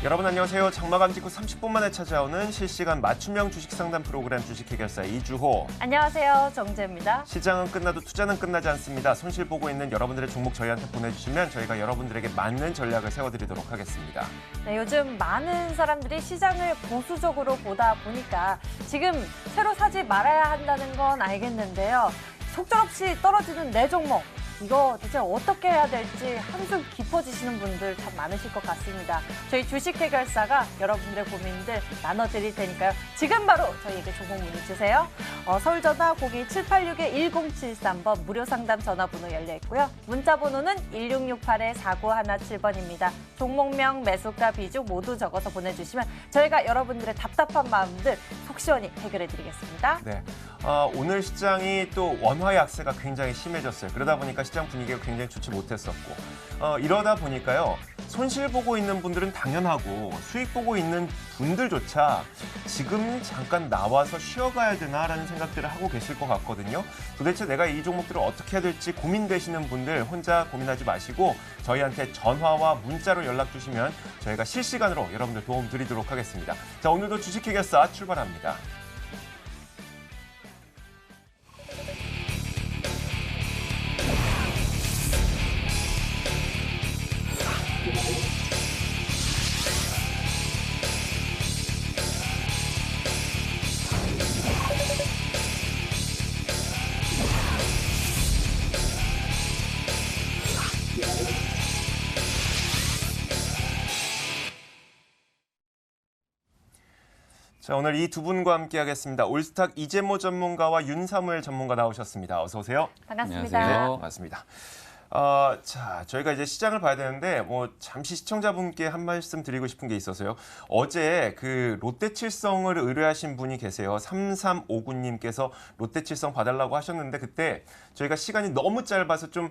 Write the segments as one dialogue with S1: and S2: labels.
S1: 여러분 안녕하세요. 장마감 직후 30분 만에 찾아오는 실시간 맞춤형 주식 상담 프로그램 주식 해결사 이주호.
S2: 안녕하세요. 정재입니다.
S1: 시장은 끝나도 투자는 끝나지 않습니다. 손실 보고 있는 여러분들의 종목 저희한테 보내주시면 저희가 여러분들에게 맞는 전략을 세워드리도록 하겠습니다.
S2: 네, 요즘 많은 사람들이 시장을 보수적으로 보다 보니까 지금 새로 사지 말아야 한다는 건 알겠는데요. 속절없이 떨어지는 내 종목. 이거 대체 어떻게 해야 될지 한숨 깊어지시는 분들 참 많으실 것 같습니다. 저희 주식 해결사가 여러분들의 고민들 나눠드릴 테니까요. 지금 바로 저희에게 종목 문의 주세요. 서울 전화 02-786-1073번 무료 상담 전화번호 열려 있고요. 문자 번호는 1668-4917번입니다. 종목명, 매수가, 비중 모두 적어서 보내주시면 저희가 여러분들의 답답한 마음들 속 시원히 해결해드리겠습니다.
S1: 네, 오늘 시장이 또 원화 약세가 굉장히 심해졌어요. 그러다 보니까 시장 분위기가 굉장히 좋지 못했었고 이러다 보니까요. 손실 보고 있는 분들은 당연하고 수익 보고 있는 분들조차 지금 잠깐 나와서 쉬어가야 되나라는 생각들을 하고 계실 것 같거든요. 도대체 내가 이 종목들을 어떻게 해야 될지 고민되시는 분들 혼자 고민하지 마시고 저희한테 전화와 문자로 연락 주시면 저희가 실시간으로 여러분들 도움 드리도록 하겠습니다. 자, 오늘도 주식 해결사 출발합니다. 자, 오늘 이 두 분과 함께 하겠습니다. 올스탁 이재모 전문가와 윤사무엘 전문가 나오셨습니다. 어서 오세요.
S2: 반갑습니다.
S3: 안녕하세요.
S1: 반갑습니다. 자, 저희가 이제 시장을 봐야 되는데 잠시 시청자분께 한 말씀 드리고 싶은 게 있어서요. 어제 그 롯데칠성을 의뢰하신 분이 계세요. 3359님께서 롯데칠성 봐달라고 하셨는데 그때 저희가 시간이 너무 짧아서 좀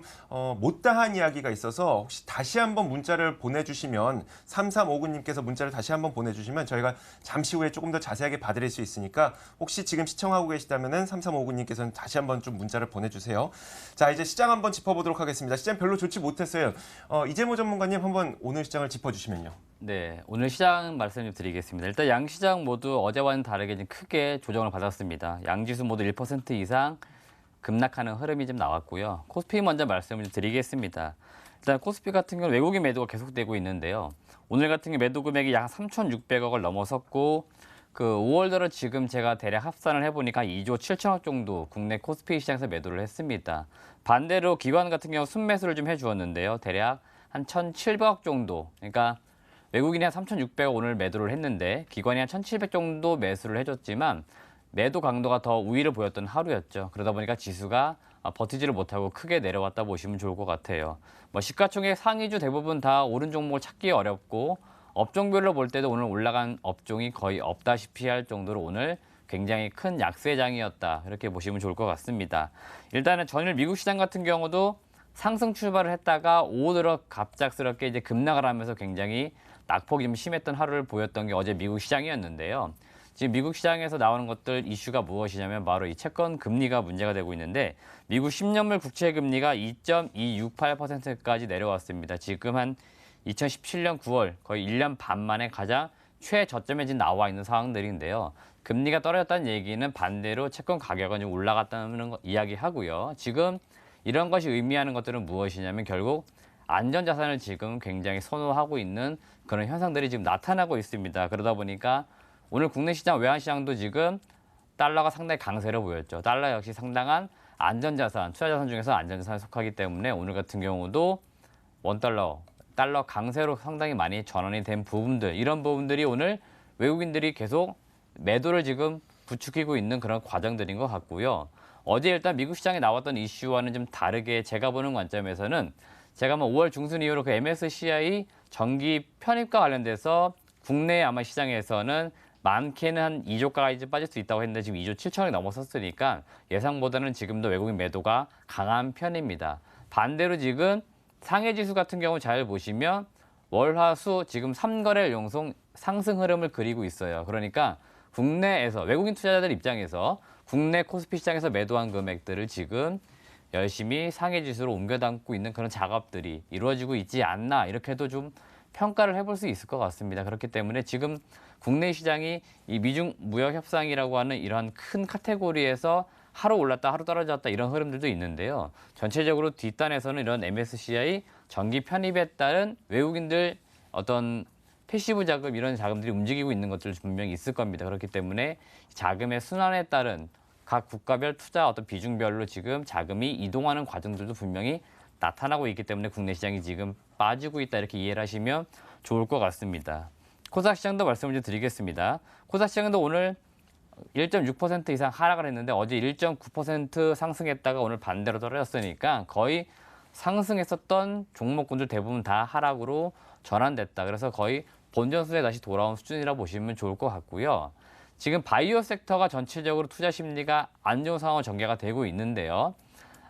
S1: 못다한 이야기가 있어서 혹시 다시 한번 문자를 보내주시면 3359님께서 문자를 다시 한번 보내주시면 저희가 잠시 후에 조금 더 자세하게 봐드릴 수 있으니까 혹시 지금 시청하고 계시다면은 3359님께서는 다시 한번 좀 문자를 보내주세요. 자, 이제 시장 한번 짚어보도록 하겠습니다. 시장 별로 좋지 못했어요. 이재모 전문가님 한번 오늘 시장을 짚어주시면요.
S3: 네, 오늘 시장 말씀 좀 드리겠습니다. 일단 양시장 모두 어제와는 다르게 좀 크게 조정을 받았습니다. 양지수 모두 1% 이상 급락하는 흐름이 좀 나왔고요. 코스피 먼저 말씀을 좀 드리겠습니다. 일단 코스피 같은 경우는 외국인 매도가 계속되고 있는데요. 오늘 같은 경우 매도 금액이 약 3,600억을 넘어섰고 그 5월 들어 지금 제가 대략 합산을 해보니까 2조 7천억 정도 국내 코스피 시장에서 매도를 했습니다. 반대로 기관 같은 경우 순매수를 좀 해주었는데요. 대략 한 1,700억 정도. 그러니까 외국인이 한 3,600억 오늘 매도를 했는데 기관이 한 1,700 정도 매수를 해줬지만 매도 강도가 더 우위를 보였던 하루였죠. 그러다 보니까 지수가 버티지를 못하고 크게 내려왔다 보시면 좋을 것 같아요. 시가총액 상위주 대부분 다 오른 종목을 찾기 어렵고 업종별로 볼 때도 오늘 올라간 업종이 거의 없다시피 할 정도로 오늘 굉장히 큰 약세장이었다. 이렇게 보시면 좋을 것 같습니다. 일단은 전일 미국 시장 같은 경우도 상승 출발을 했다가 오후 들어 갑작스럽게 이제 급락을 하면서 굉장히 낙폭이 좀 심했던 하루를 보였던 게 어제 미국 시장이었는데요. 지금 미국 시장에서 나오는 것들 이슈가 무엇이냐면 바로 이 채권 금리가 문제가 되고 있는데 미국 10년물 국채 금리가 2.268%까지 내려왔습니다. 지금 한 2017년 9월 거의 1년 반 만에 가장 최저점에 지금 나와 있는 상황들인데요. 금리가 떨어졌다는 얘기는 반대로 채권 가격은 좀 올라갔다는 이야기하고요. 지금 이런 것이 의미하는 것들은 무엇이냐면 결국 안전자산을 지금 굉장히 선호하고 있는 그런 현상들이 지금 나타나고 있습니다. 그러다 보니까 오늘 국내 시장, 외환시장도 지금 달러가 상당히 강세로 보였죠. 달러 역시 상당한 안전자산, 투자자산 중에서 안전자산에 속하기 때문에 오늘 같은 경우도 원달러, 달러 강세로 상당히 많이 전환이 된 부분들, 이런 부분들이 오늘 외국인들이 계속 매도를 지금 부추기고 있는 그런 과정들인 것 같고요. 어제 일단 미국 시장에 나왔던 이슈와는 좀 다르게 제가 보는 관점에서는 제가 5월 중순 이후로 그 MSCI 정기 편입과 관련돼서 국내 아마 시장에서는 많게는 한 2조까지 빠질 수 있다고 했는데 지금 2조 7천억이 넘어섰으니까 예상보다는 지금도 외국인 매도가 강한 편입니다. 반대로 지금 상해지수 같은 경우 잘 보시면 월화수 지금 3거래일 용성 상승 흐름을 그리고 있어요. 그러니까 국내에서 외국인 투자자들 입장에서 국내 코스피 시장에서 매도한 금액들을 지금 열심히 상해지수로 옮겨 담고 있는 그런 작업들이 이루어지고 있지 않나 이렇게도 좀 평가를 해볼 수 있을 것 같습니다. 그렇기 때문에 지금 국내 시장이 이 미중 무역 협상이라고 하는 이러한 큰 카테고리에서 하루 올랐다 하루 떨어졌다 이런 흐름들도 있는데요. 전체적으로 뒷단에서는 이런 MSCI 정기 편입에 따른 외국인들 어떤 패시브 자금 이런 자금들이 움직이고 있는 것들 분명히 있을 겁니다. 그렇기 때문에 자금의 순환에 따른 각 국가별 투자 어떤 비중별로 지금 자금이 이동하는 과정들도 분명히 나타나고 있기 때문에 국내 시장이 지금 빠지고 있다 이렇게 이해를 하시면 좋을 것 같습니다. 코스닥 시장도 말씀을 좀 드리겠습니다. 코스닥 시장도 오늘 1.6% 이상 하락을 했는데 어제 1.9% 상승했다가 오늘 반대로 떨어졌으니까 거의 상승했었던 종목군들 대부분 다 하락으로 전환됐다. 그래서 거의 본전수에 다시 돌아온 수준이라 보시면 좋을 것 같고요. 지금 바이오 섹터가 전체적으로 투자 심리가 안 좋은 상황으로 전개가 되고 있는데요.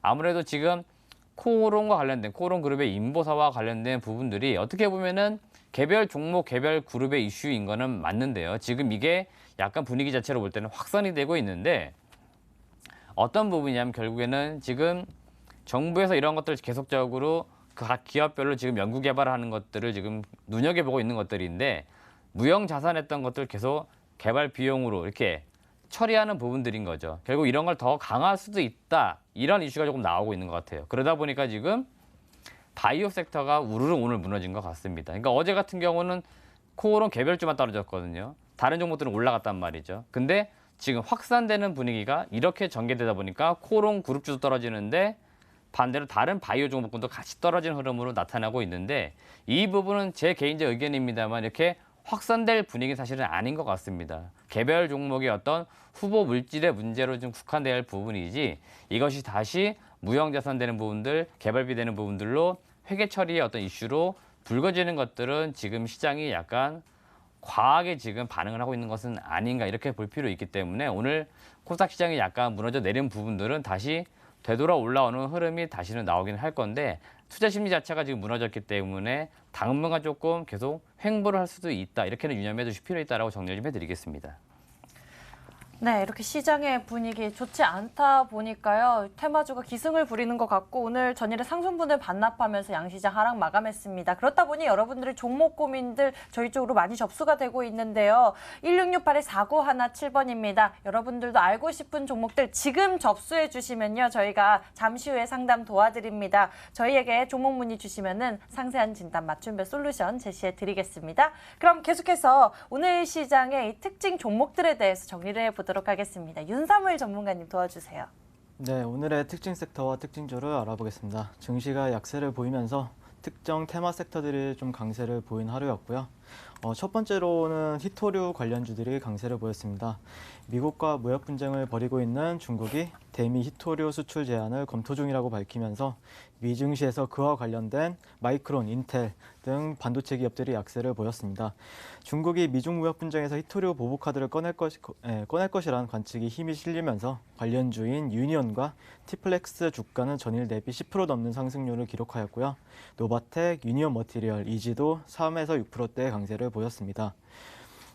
S3: 아무래도 지금 코오롱과 관련된 코오롱 그룹의 인보사와 관련된 부분들이 어떻게 보면은 개별 종목, 개별 그룹의 이슈인 거는 맞는데요. 지금 이게 약간 분위기 자체로 볼 때는 확산이 되고 있는데 어떤 부분이냐면 결국에는 지금 정부에서 이런 것들을 계속적으로 각 기업별로 지금 연구 개발하는 것들을 지금 눈여겨보고 있는 것들인데 무형 자산했던 것들 계속 개발 비용으로 이렇게 처리하는 부분들인 거죠. 결국 이런 걸 더 강화할 수도 있다. 이런 이슈가 조금 나오고 있는 것 같아요. 그러다 보니까 지금 바이오 섹터가 우르르 오늘 무너진 것 같습니다. 그러니까 어제 같은 경우는 코오롱 개별주만 떨어졌거든요. 다른 종목들은 올라갔단 말이죠. 근데 지금 확산되는 분위기가 이렇게 전개되다 보니까 코오롱 그룹주도 떨어지는데 반대로 다른 바이오 종목군도 같이 떨어지는 흐름으로 나타나고 있는데 이 부분은 제 개인적 의견입니다만 이렇게 확산될 분위기는 사실은 아닌 것 같습니다. 개별 종목의 어떤 후보 물질의 문제로 좀 국한돼야 할 부분이지 이것이 다시 무형자산되는 부분들, 개발비되는 부분들로 회계 처리의 어떤 이슈로 불거지는 것들은 지금 시장이 약간 과하게 지금 반응을 하고 있는 것은 아닌가 이렇게 볼 필요 있기 때문에 오늘 코스닥 시장이 약간 무너져 내린 부분들은 다시 되돌아 올라오는 흐름이 다시는 나오긴 할 건데 투자 심리 자체가 지금 무너졌기 때문에 당분간 조금 계속 횡보를 할 수도 있다. 이렇게는 유념해 두실 필요 있다라고 정리 좀 해드리겠습니다.
S2: 네, 이렇게 시장의 분위기 좋지 않다 보니까요. 테마주가 기승을 부리는 것 같고 오늘 전일의 상승분을 반납하면서 양시장 하락 마감했습니다. 그렇다 보니 여러분들의 종목 고민들 저희 쪽으로 많이 접수가 되고 있는데요. 1668-4917번입니다. 여러분들도 알고 싶은 종목들 지금 접수해 주시면요. 저희가 잠시 후에 상담 도와드립니다. 저희에게 종목 문의 주시면은 상세한 진단 맞춤별 솔루션 제시해 드리겠습니다. 그럼 계속해서 오늘 시장의 이 특징 종목들에 대해서 정리를 해보도록 하겠습니다. 윤사무일 전문가님 도와주세요.
S4: 네, 오늘의 특징 섹터와 특징주를 알아보겠습니다. 증시가 약세를 보이면서 특정 테마 섹터들이 좀 강세를 보인 하루였고요. 첫 번째로는 히토류 관련주들이 강세를 보였습니다. 미국과 무역 분쟁을 벌이고 있는 중국이 대미 히토류 수출 제한을 검토 중이라고 밝히면서 미 증시에서 그와 관련된 마이크론, 인텔 등 반도체 기업들이 약세를 보였습니다. 중국이 미중 무역 분쟁에서 히토류 보복 카드를 꺼낼 것이라는 관측이 힘이 실리면서 관련주인 유니온과 티플렉스 주가는 전일 대비 10% 넘는 상승률을 기록하였고요. 노바텍, 유니온 머티리얼, 이지도 3에서 6%대 강세를 보였습니다.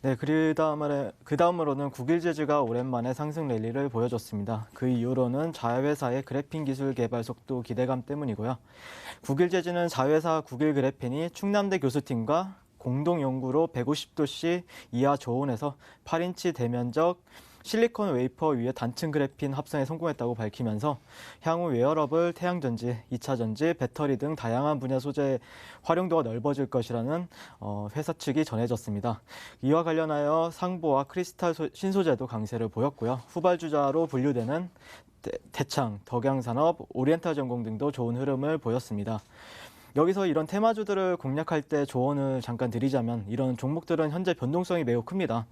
S4: 네, 그 다음으로는 국일재즈가 오랜만에 상승 랠리를 보여줬습니다. 그 이후로는 자회사의 그래핀 기술 개발 속도 기대감 때문이고요. 국일재즈는 자회사 국일그래핀이 충남대 교수팀과 공동 연구로 150도씨 이하 저온에서 8인치 대면적 실리콘 웨이퍼 위에 단층 그래핀 합성에 성공했다고 밝히면서 향후 웨어러블, 태양전지, 2차전지, 배터리 등 다양한 분야 소재 활용도가 넓어질 것이라는 회사 측이 전해졌습니다. 이와 관련하여 상보와 크리스탈 신소재도 강세를 보였고요. 후발주자로 분류되는 대창, 덕양산업, 오리엔탈전공 등도 좋은 흐름을 보였습니다. 여기서 이런 테마주들을 공략할 때 조언을 잠깐 드리자면 이런 종목들은 현재 변동성이 매우 큽니다.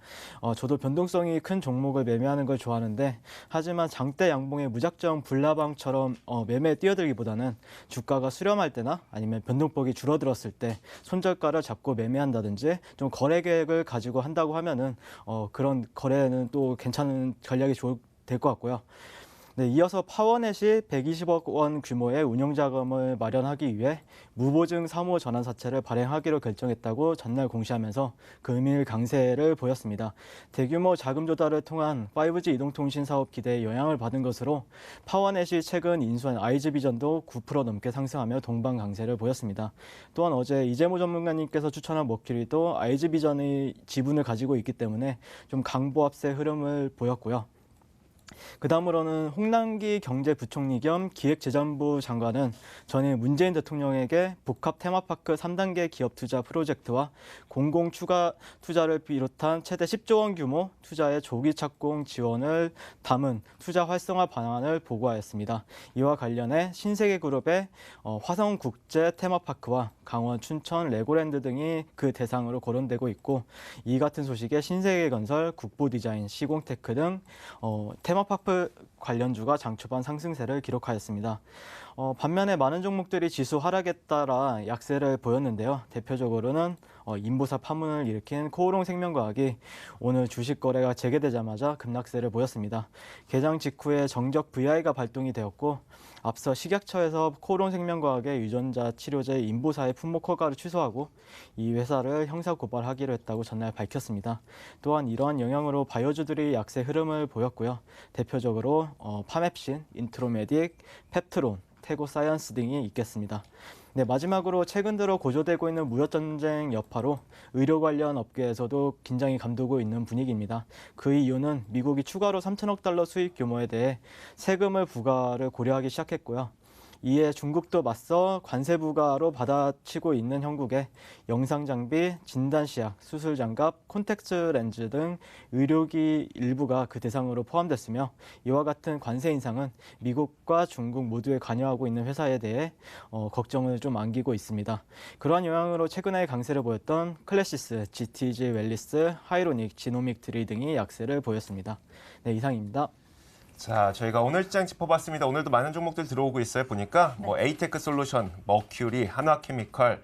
S4: 저도 변동성이 큰 종목을 매매하는 걸 좋아하는데 하지만 장대 양봉의 무작정 불나방처럼 매매에 뛰어들기보다는 주가가 수렴할 때나 아니면 변동폭이 줄어들었을 때 손절가를 잡고 매매한다든지 좀 거래 계획을 가지고 한다고 하면은 그런 거래는 또 괜찮은 전략이 될 것 같고요. 네, 이어서 파워넷이 120억 원 규모의 운용 자금을 마련하기 위해 무보증 사무 전환 사채를 발행하기로 결정했다고 전날 공시하면서 금일 강세를 보였습니다. 대규모 자금 조달을 통한 5G 이동통신 사업 기대에 영향을 받은 것으로 파워넷이 최근 인수한 아이즈비전도 9% 넘게 상승하며 동반 강세를 보였습니다. 또한 어제 이재모 전문가님께서 추천한 머큐리도 아이즈비전의 지분을 가지고 있기 때문에 좀 강보합세 흐름을 보였고요. 그 다음으로는 홍남기 경제부총리 겸 기획재정부 장관은 전일 문재인 대통령에게 복합 테마파크 3단계 기업 투자 프로젝트와 공공 추가 투자를 비롯한 최대 10조 원 규모 투자의 조기 착공 지원을 담은 투자 활성화 방안을 보고하였습니다. 이와 관련해 신세계그룹의 화성국제 테마파크와 강원 춘천 레고랜드 등이 그 대상으로 거론되고 있고, 이 같은 소식에 신세계건설, 국보디자인, 시공테크 등 테마파크 관련주가 장 초반 상승세를 기록하였습니다. 반면에 많은 종목들이 지수 하락에 따라 약세를 보였는데요. 대표적으로는 인보사 파문을 일으킨 코오롱 생명과학이 오늘 주식 거래가 재개되자마자 급락세를 보였습니다. 개장 직후에 정적 VI가 발동이 되었고, 앞서 식약처에서 코오롱 생명과학의 유전자 치료제 인보사의 품목 허가를 취소하고 이 회사를 형사 고발하기로 했다고 전날 밝혔습니다. 또한 이러한 영향으로 바이오주들이 약세 흐름을 보였고요. 대표적으로 파맵신, 인트로메딕, 펩트론, 태고사이언스 등이 있겠습니다. 네, 마지막으로 최근 들어 고조되고 있는 무역전쟁 여파로 의료 관련 업계에서도 긴장이 감도고 있는 분위기입니다. 그 이유는 미국이 추가로 3천억 달러 수입 규모에 대해 세금을 부과를 고려하기 시작했고요. 이에 중국도 맞서 관세 부과로 받아치고 있는 형국에 영상장비, 진단시약, 수술장갑, 콘택트 렌즈 등 의료기 일부가 그 대상으로 포함됐으며, 이와 같은 관세 인상은 미국과 중국 모두에 관여하고 있는 회사에 대해 걱정을 좀 안기고 있습니다. 그러한 영향으로 최근에 강세를 보였던 클래시스, GTG 웰리스, 하이로닉, 지노믹 트리 등이 약세를 보였습니다. 네, 이상입니다.
S1: 자, 저희가 오늘 시장 짚어봤습니다. 오늘도 많은 종목들 들어오고 있어요. 보니까 뭐 에이테크 솔루션, 머큐리, 한화케미칼,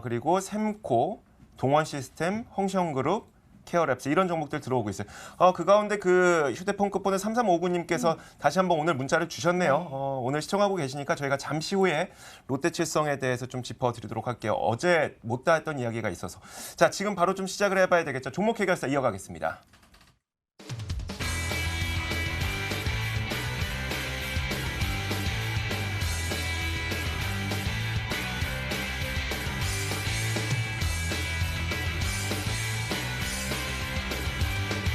S1: 그리고 샘코, 동원시스템, 홍성그룹, 케어랩스 이런 종목들 들어오고 있어요. 그 가운데 그 휴대폰 끝번호 3359님께서 다시 한번 오늘 문자를 주셨네요. 오늘 시청하고 계시니까 저희가 잠시 후에 롯데칠성에 대해서 좀 짚어드리도록 할게요. 어제 못다 했던 이야기가 있어서. 자, 지금 바로 좀 시작을 해봐야 되겠죠. 종목 해결사 이어가겠습니다.